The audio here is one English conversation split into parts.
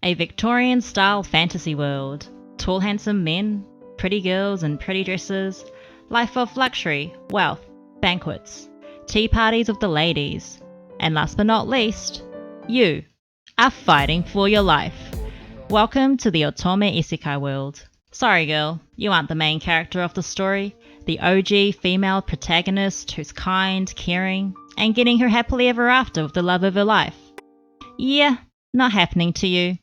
A Victorian style fantasy world. Tall handsome men, pretty girls in pretty dresses, life of luxury, wealth, banquets, tea parties with the ladies, and last but not least, you are fighting for your life. Welcome to the Otome Isekai world. Sorry girl, you aren't the main character of the story, the OG female protagonist who's kind, caring, and getting her happily ever after with the love of her life. Yeah, not happening to you.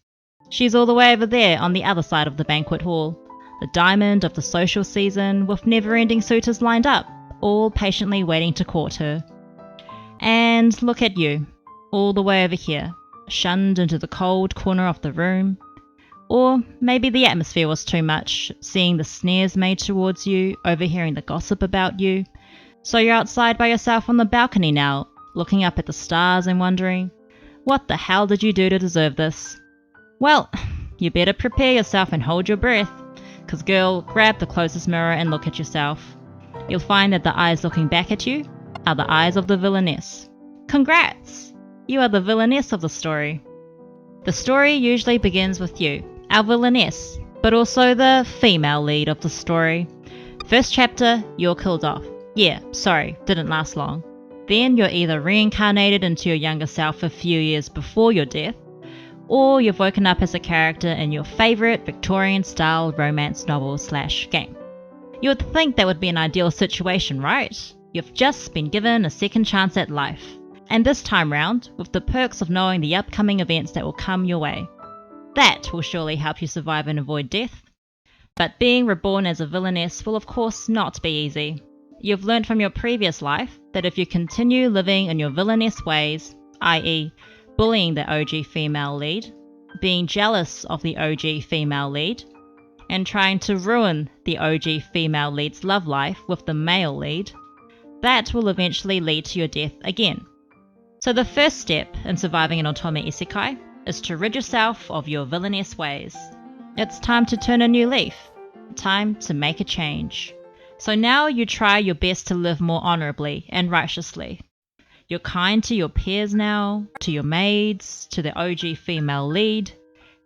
She's all the way over there on the other side of the banquet hall, the diamond of the social season with never-ending suitors lined up, all patiently waiting to court her. And look at you, all the way over here, shunned into the cold corner of the room. Or maybe the atmosphere was too much, seeing the sneers made towards you, overhearing the gossip about you. So you're outside by yourself on the balcony now, looking up at the stars and wondering, what the hell did you do to deserve this? Well, you better prepare yourself and hold your breath, cause girl, grab the closest mirror and look at yourself. You'll find that the eyes looking back at you are the eyes of the villainess. Congrats! You are the villainess of the story. The story usually begins with you, our villainess, but also the female lead of the story. First chapter, you're killed off. Yeah, sorry, didn't last long. Then you're either reincarnated into your younger self a few years before your death, or you've woken up as a character in your favourite Victorian-style romance novel/game. You would think that would be an ideal situation, right? You've just been given a second chance at life, and this time round, with the perks of knowing the upcoming events that will come your way. That will surely help you survive and avoid death. But being reborn as a villainess will of course not be easy. You've learned from your previous life that if you continue living in your villainess ways, i.e., bullying the OG female lead, being jealous of the OG female lead, and trying to ruin the OG female lead's love life with the male lead, that will eventually lead to your death again. So the first step in surviving an Otome Isekai is to rid yourself of your villainous ways. It's time to turn a new leaf, time to make a change. So now you try your best to live more honourably and righteously. You're kind to your peers now, to your maids, to the OG female lead.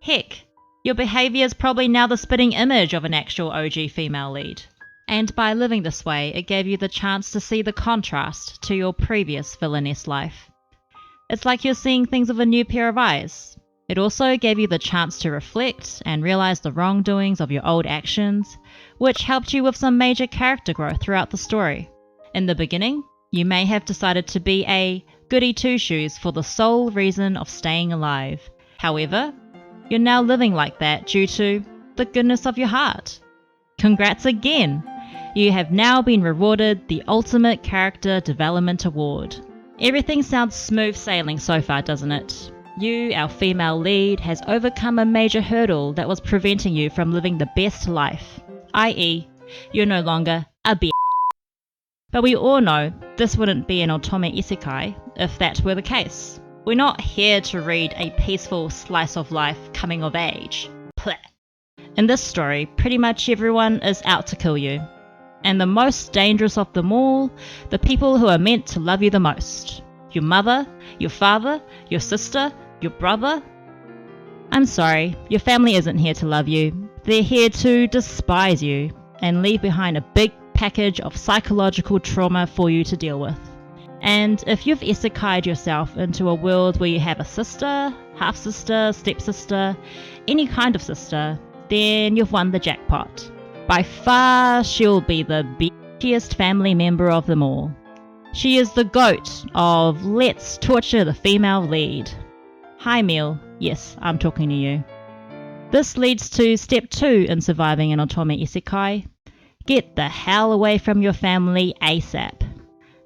Heck, your behaviour is probably now the spitting image of an actual OG female lead. And by living this way, it gave you the chance to see the contrast to your previous villainess life. It's like you're seeing things with a new pair of eyes. It also gave you the chance to reflect and realise the wrongdoings of your old actions, which helped you with some major character growth throughout the story. In the beginning, you may have decided to be a goody two-shoes for the sole reason of staying alive. However, you're now living like that due to the goodness of your heart. Congrats again! You have now been rewarded the Ultimate Character Development Award. Everything sounds smooth sailing so far, doesn't it? You, our female lead, has overcome a major hurdle that was preventing you from living the best life, i.e., you're no longer a bitch. But we all know this wouldn't be an Otome Isekai if that were the case. We're not here to read a peaceful slice of life coming of age. Pleh. In this story, pretty much everyone is out to kill you. And the most dangerous of them all, the people who are meant to love you the most. Your mother, your father, your sister, your brother. I'm sorry, your family isn't here to love you. They're here to despise you and leave behind a big package of psychological trauma for you to deal with. And if you've isekai'd yourself into a world where you have a sister, half-sister, stepsister, any kind of sister, then you've won the jackpot. By far, she'll be the bitchiest family member of them all. She is the goat of let's torture the female lead. Hi Meal, yes, I'm talking to you. This leads to step 2 in surviving an Otome Isekai. Get the hell away from your family ASAP.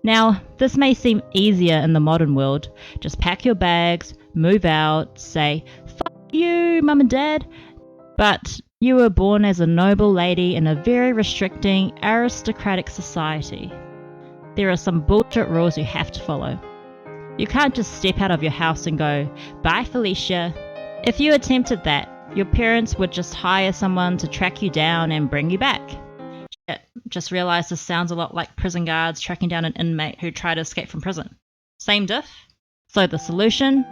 Now, this may seem easier in the modern world. Just pack your bags, move out, say, fuck you, mum and dad. But you were born as a noble lady in a very restricting, aristocratic society. There are some bullshit rules you have to follow. You can't just step out of your house and go, bye Felicia. If you attempted that, your parents would just hire someone to track you down and bring you back. Just realised this sounds a lot like prison guards tracking down an inmate who tried to escape from prison. Same diff? So the solution?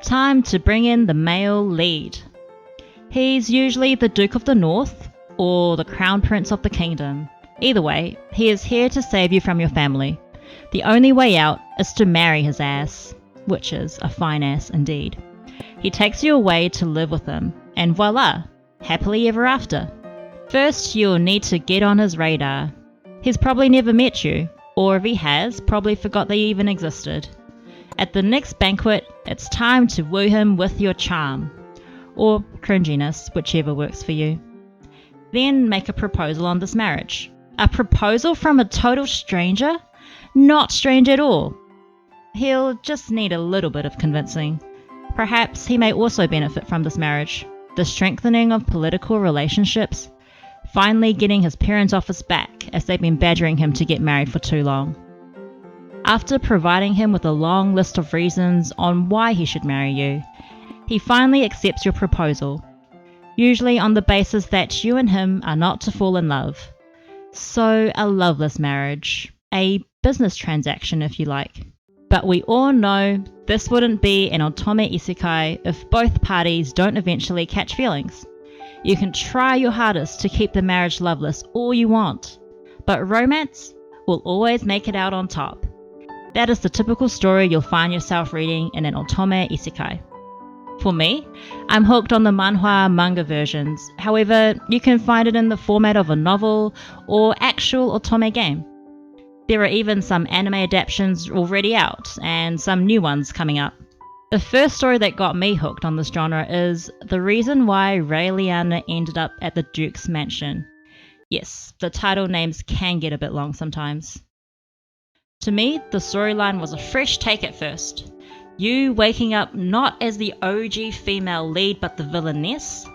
Time to bring in the male lead. He's usually the Duke of the North or the Crown Prince of the Kingdom. Either way, he is here to save you from your family. The only way out is to marry his ass, which is a fine ass indeed. He takes you away to live with him, and voila, happily ever after. First, you'll need to get on his radar. He's probably never met you, or if he has, probably forgot they even existed. At the next banquet, it's time to woo him with your charm, or cringiness, whichever works for you. Then make a proposal on this marriage. A proposal from a total stranger? Not strange at all. He'll just need a little bit of convincing. Perhaps he may also benefit from this marriage. The strengthening of political relationships, finally getting his parents' off his back as they've been badgering him to get married for too long. After providing him with a long list of reasons on why he should marry you, he finally accepts your proposal, usually on the basis that you and him are not to fall in love. So a loveless marriage, a business transaction if you like. But we all know this wouldn't be an Otome Isekai if both parties don't eventually catch feelings. You can try your hardest to keep the marriage loveless all you want, but romance will always make it out on top. That is the typical story you'll find yourself reading in an Otome Isekai. For me, I'm hooked on the Manhwa manga versions. However, you can find it in the format of a novel or actual Otome game. There are even some anime adaptations already out, and some new ones coming up. The first story that got me hooked on this genre is The Reason Why Raeliana Ended Up at the Duke's Mansion. Yes, the title names can get a bit long sometimes. To me, the storyline was a fresh take at first. You waking up not as the OG female lead but the villainess,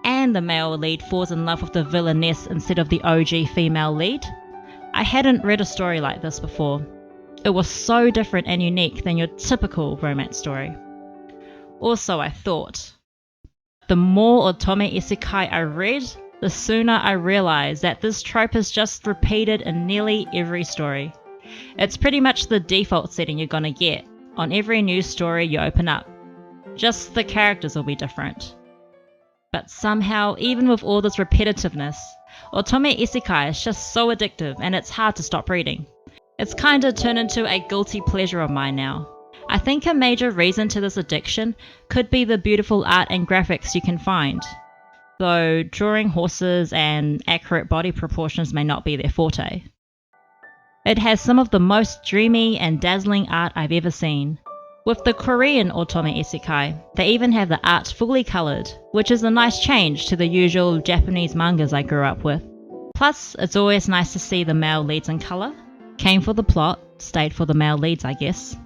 and the male lead falls in love with the villainess instead of the OG female lead. I hadn't read a story like this before. It was so different and unique than your typical romance story. Also, I thought, the more Otome Isekai I read, the sooner I realized that this trope is just repeated in nearly every story. It's pretty much the default setting you're gonna get on every new story you open up. Just the characters will be different. But somehow, even with all this repetitiveness, Otome Isekai is just so addictive and it's hard to stop reading. It's kinda turned into a guilty pleasure of mine now. I think a major reason to this addiction could be the beautiful art and graphics you can find, though drawing horses and accurate body proportions may not be their forte. It has some of the most dreamy and dazzling art I've ever seen. With the Korean Otome Isekai, they even have the art fully coloured, which is a nice change to the usual Japanese mangas I grew up with. Plus, it's always nice to see the male leads in colour. Came for the plot, stayed for the male leads I guess.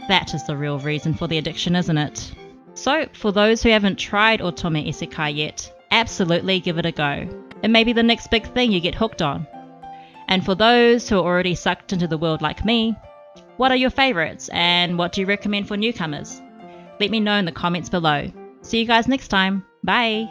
That is the real reason for the addiction, isn't it? So, for those who haven't tried Otome Isekai yet, absolutely give it a go. It may be the next big thing you get hooked on. And for those who are already sucked into the world like me, what are your favourites and what do you recommend for newcomers? Let me know in the comments below. See you guys next time. Bye!